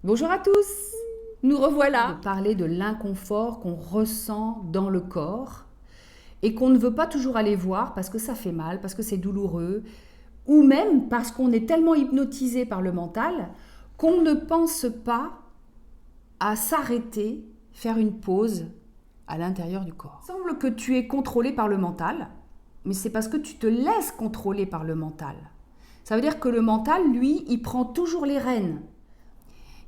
Bonjour à tous, nous revoilà. De parler de l'inconfort qu'on ressent dans le corps et qu'on ne veut pas toujours aller voir parce que ça fait mal, parce que c'est douloureux, ou même parce qu'on est tellement hypnotisé par le mental qu'on ne pense pas à s'arrêter, faire une pause à l'intérieur du corps. Il semble que tu es contrôlé par le mental, mais c'est parce que tu te laisses contrôler par le mental. Ça veut dire que le mental, lui, il prend toujours les rênes.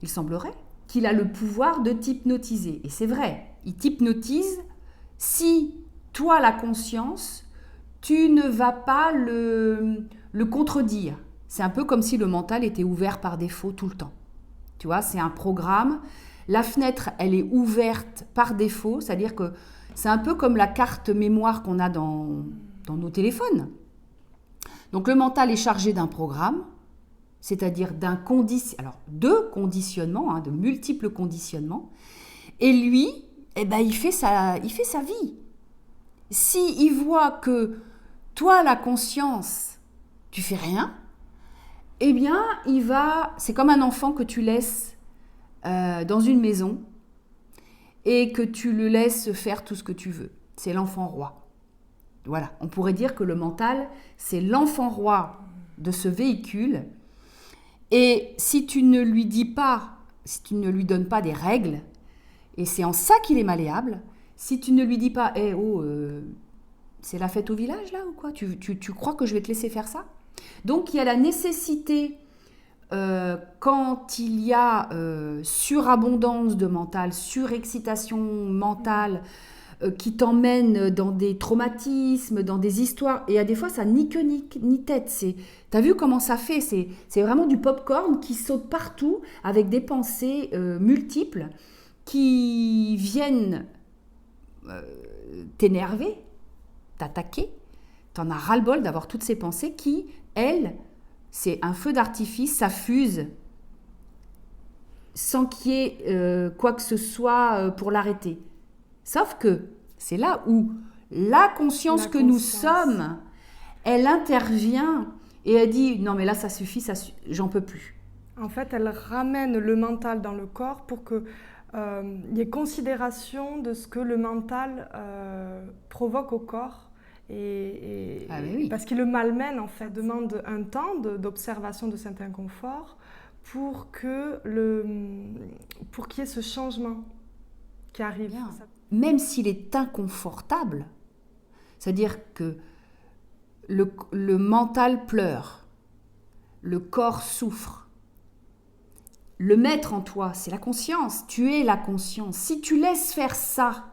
Il semblerait qu'il a le pouvoir de t'hypnotiser. Et c'est vrai, il t'hypnotise si, toi, la conscience, tu ne vas pas le contredire. C'est un peu comme si le mental était ouvert par défaut tout le temps. Tu vois, c'est un programme. La fenêtre, elle est ouverte par défaut, c'est-à-dire que c'est un peu comme la carte mémoire qu'on a dans nos téléphones. Donc le mental est chargé d'un programme, c'est-à-dire de conditionnements, de multiples conditionnements. Et lui, il fait sa vie. S'il voit que toi, la conscience, tu fais rien, c'est comme un enfant que tu laisses dans une maison et que tu le laisses faire tout ce que tu veux. C'est l'enfant roi. Voilà, on pourrait dire que le mental, c'est l'enfant roi de ce véhicule. Et si tu ne lui donnes pas des règles, et c'est en ça qu'il est malléable, si tu ne lui dis pas, c'est la fête au village là ou quoi, tu crois que je vais te laisser faire ça? Donc il y a la nécessité, quand il y a surabondance de mental, surexcitation mentale, qui t'emmène dans des traumatismes, dans des histoires. Et à des fois, ça ni queue ni tête. T'as vu comment ça fait? C'est vraiment du popcorn qui saute partout avec des pensées multiples qui viennent t'énerver, t'attaquer. T'en as ras-le-bol d'avoir toutes ces pensées qui, elles, c'est un feu d'artifice, ça fuse sans qu'il y ait quoi que ce soit pour l'arrêter. Sauf que c'est là où la conscience que nous sommes, elle intervient et elle dit non mais là ça suffit, j'en peux plus. En fait, elle ramène le mental dans le corps pour qu'il y ait considération de ce que le mental provoque au corps. Oui. Parce qu'il le malmène en fait, demande un temps d'observation de cet inconfort pour qu'il y ait ce changement qui arrive. Bien. Même s'il est inconfortable, c'est-à-dire que le mental pleure, le corps souffre. Le maître en toi, c'est la conscience, tu es la conscience. Si tu laisses faire ça,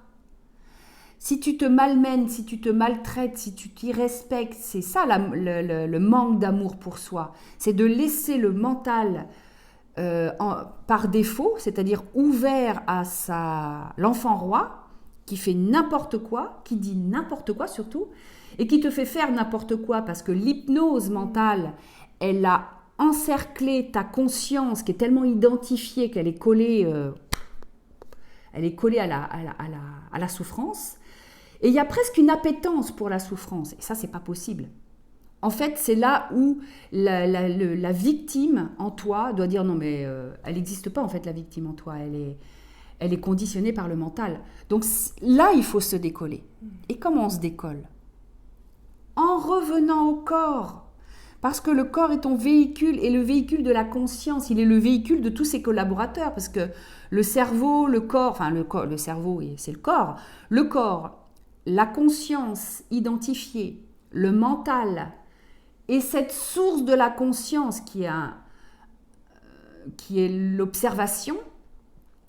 si tu te malmènes, si tu te maltraites, si tu t'irrespectes, c'est ça le manque d'amour pour soi. C'est de laisser le mental par défaut, c'est-à-dire ouvert à l'enfant roi, qui fait n'importe quoi, qui dit n'importe quoi surtout, et qui te fait faire n'importe quoi parce que l'hypnose mentale, elle a encerclé ta conscience qui est tellement identifiée qu'elle est collée, à la souffrance. Et il y a presque une appétence pour la souffrance. Et ça, c'est pas possible. En fait, c'est là où la victime en toi doit dire non mais elle n'existe pas en fait la victime en toi, elle est conditionnée par le mental. Donc là, il faut se décoller. Et comment on se décolle? En revenant au corps. Parce que le corps est ton véhicule et le véhicule de la conscience. Il est le véhicule de tous ses collaborateurs. Parce que le cerveau, le cerveau, c'est le corps, la conscience identifiée, le mental et cette source de la conscience qui est l'observation.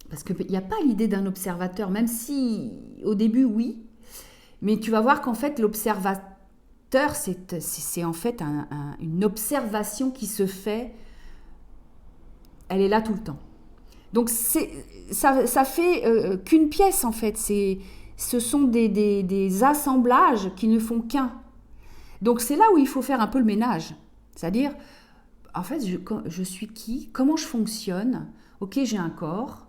Parce qu'il n'y a pas l'idée d'un observateur, même si au début, oui. Mais tu vas voir qu'en fait, l'observateur, c'est en fait une observation qui se fait, elle est là tout le temps. Donc, ça fait qu'une pièce, en fait. Ce sont des assemblages qui ne font qu'un. Donc, c'est là où il faut faire un peu le ménage. C'est-à-dire, en fait, je suis qui? Comment je fonctionne? Ok, j'ai un corps.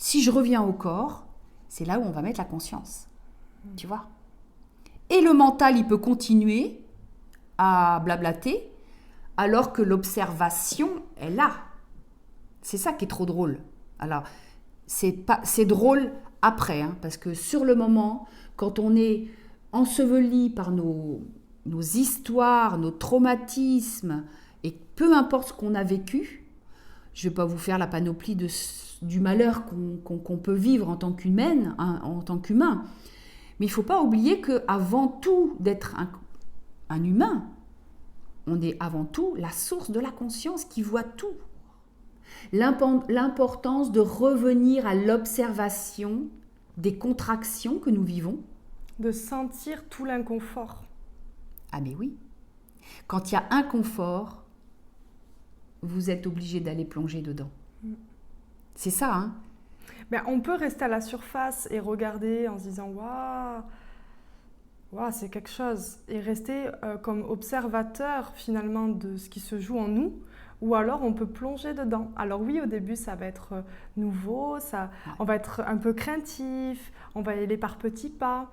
Si je reviens au corps, c'est là où on va mettre la conscience. Tu vois? Et le mental, il peut continuer à blablater, alors que l'observation est là. C'est ça qui est trop drôle. Alors, c'est drôle après, hein, parce que sur le moment, quand on est enseveli par nos histoires, nos traumatismes, et peu importe ce qu'on a vécu, je ne vais pas vous faire la panoplie du malheur qu'on peut vivre en tant qu'humaine, hein, en tant qu'humain, mais il ne faut pas oublier qu'avant tout d'être un humain, on est avant tout la source de la conscience qui voit tout. L'importance de revenir à l'observation des contractions que nous vivons. De sentir tout l'inconfort. Ah mais oui. Quand il y a inconfort, vous êtes obligé d'aller plonger dedans. C'est ça, hein. Ben, on peut rester à la surface et regarder en se disant waouh, c'est quelque chose, et rester comme observateur finalement de ce qui se joue en nous, ou alors on peut plonger dedans. Alors oui, au début ça va être nouveau, on va être un peu craintif, on va y aller par petits pas,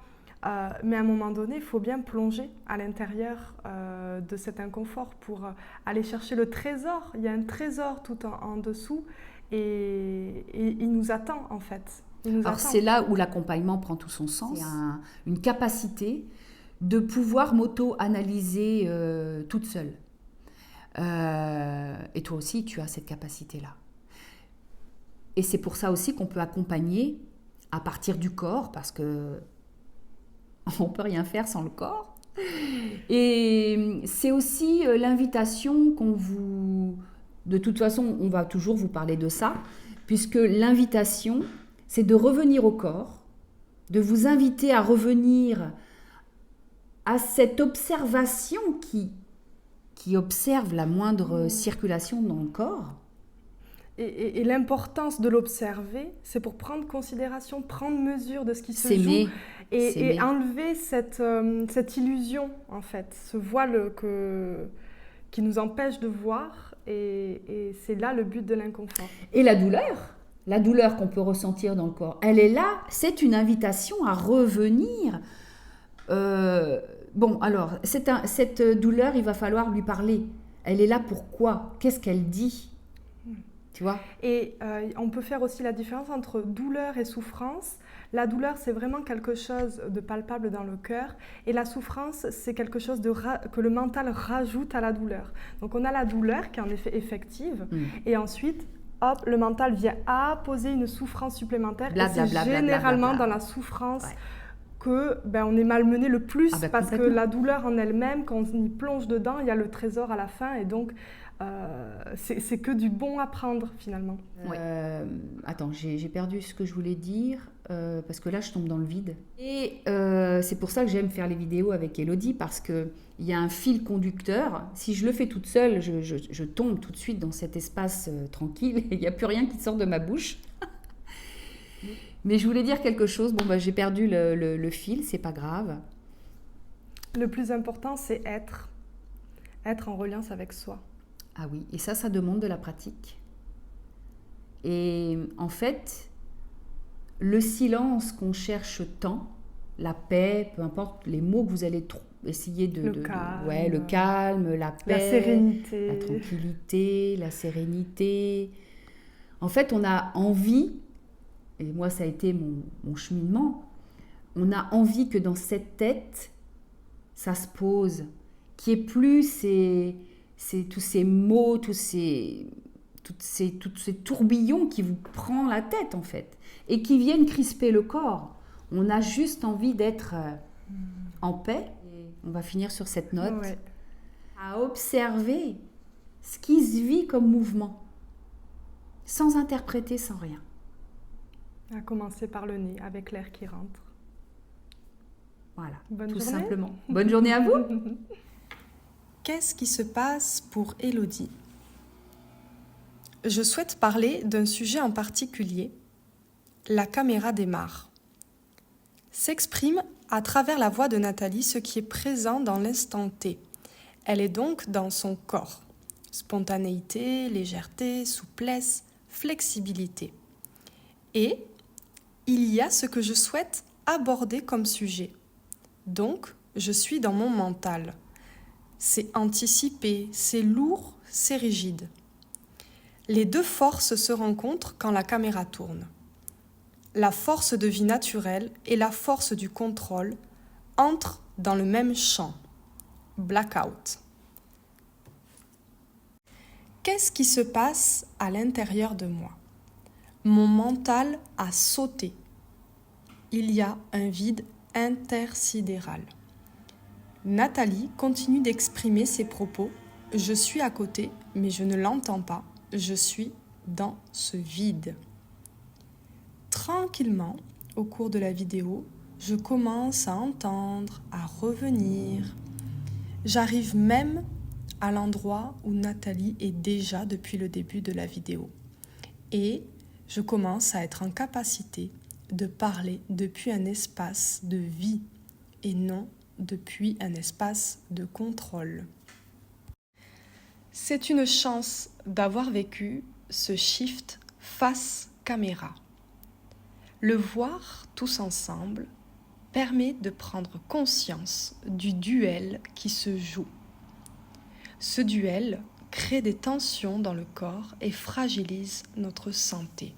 mais à un moment donné, il faut bien plonger à l'intérieur de cet inconfort pour aller chercher le trésor. Il y a un trésor tout en dessous, et il nous attend en fait. Alors c'est là où l'accompagnement prend tout son sens. C'est une capacité de pouvoir m'auto-analyser toute seule. Et toi aussi, tu as cette capacité-là. Et c'est pour ça aussi qu'on peut accompagner à partir du corps, parce que on ne peut rien faire sans le corps. Et c'est aussi l'invitation qu'on vous... De toute façon, on va toujours vous parler de ça, puisque l'invitation, c'est de revenir au corps, de vous inviter à revenir à cette observation qui observe la moindre circulation dans le corps. Et l'importance de l'observer, c'est pour prendre considération, prendre mesure de ce qui se joue et enlever cette illusion, en fait, ce voile qui nous empêche de voir, et c'est là le but de l'inconfort. Et la douleur qu'on peut ressentir dans le corps, elle est là, c'est une invitation à revenir. Bon, alors, cette douleur, il va falloir lui parler. Elle est là pourquoi ? Qu'est-ce qu'elle dit ? Tu vois ? Et on peut faire aussi la différence entre douleur et souffrance. La douleur, c'est vraiment quelque chose de palpable dans le cœur. Et la souffrance, c'est quelque chose que le mental rajoute à la douleur. Donc on a la douleur qui est en effet effective. Et ensuite, hop, le mental vient apposer une souffrance supplémentaire. Et c'est généralement dans la souffrance que on est malmené le plus. Parce que la douleur en elle-même, quand on y plonge dedans, il y a le trésor à la fin. Et donc, c'est que du bon à prendre finalement. Attends, j'ai perdu ce que je voulais dire parce que là je tombe dans le vide. Et c'est pour ça que j'aime faire les vidéos avec Élodie, parce qu'il y a un fil conducteur. Si je le fais toute seule, je tombe tout de suite dans cet espace tranquille et il n'y a plus rien qui sort de ma bouche. Mais je voulais dire quelque chose. Bon, j'ai perdu le fil, c'est pas grave. Le plus important, c'est être en reliance avec soi. Ah oui, et ça demande de la pratique. Et en fait, le silence qu'on cherche tant, la paix, peu importe les mots que vous allez essayer le calme, la paix, la sérénité, la tranquillité, la sérénité. En fait, on a envie, et moi ça a été mon cheminement, on a envie que dans cette tête, ça se pose, qu'il n'y ait plus tous ces mots, tous ces tourbillons qui vous prennent la tête en fait, et qui viennent crisper le corps. On a juste envie d'être en paix. Et on va finir sur cette note, à observer ce qui se vit comme mouvement, sans interpréter, sans rien. À commencer par le nez, avec l'air qui rentre. Voilà, Bonne tout journée. simplement. Bonne journée à vous. Qu'est-ce qui se passe pour Élodie ? Je souhaite parler d'un sujet en particulier. La caméra démarre. S'exprime à travers la voix de Nathalie ce qui est présent dans l'instant T. Elle est donc dans son corps. Spontanéité, légèreté, souplesse, flexibilité. Et il y a ce que je souhaite aborder comme sujet. Donc, je suis dans mon mental. C'est anticipé, c'est lourd, c'est rigide. Les deux forces se rencontrent quand la caméra tourne. La force de vie naturelle et la force du contrôle entrent dans le même champ. Blackout. Qu'est-ce qui se passe à l'intérieur de moi? Mon mental a sauté. Il y a un vide intersidéral. Nathalie continue d'exprimer ses propos. Je suis à côté, mais je ne l'entends pas. Je suis dans ce vide. Tranquillement, au cours de la vidéo, je commence à entendre, à revenir. J'arrive même à l'endroit où Nathalie est déjà depuis le début de la vidéo. Et je commence à être en capacité de parler depuis un espace de vie et non depuis un espace de contrôle. C'est une chance d'avoir vécu ce shift face caméra. Le voir tous ensemble permet de prendre conscience du duel qui se joue. Ce duel crée des tensions dans le corps et fragilise notre santé.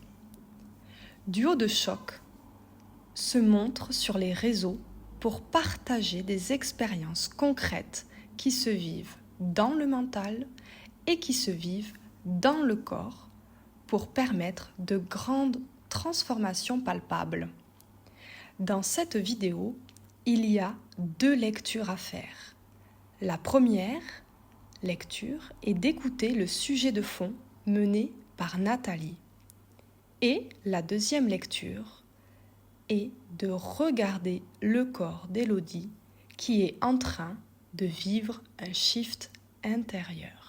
Duo de choc se montre sur les réseaux pour partager des expériences concrètes qui se vivent dans le mental et qui se vivent dans le corps pour permettre de grandes transformations palpables. Dans cette vidéo, il y a 2 lectures à faire. La première lecture est d'écouter le sujet de fond mené par Nathalie. Et la deuxième lecture est de regarder le corps d'Élodie qui est en train de vivre un shift intérieur.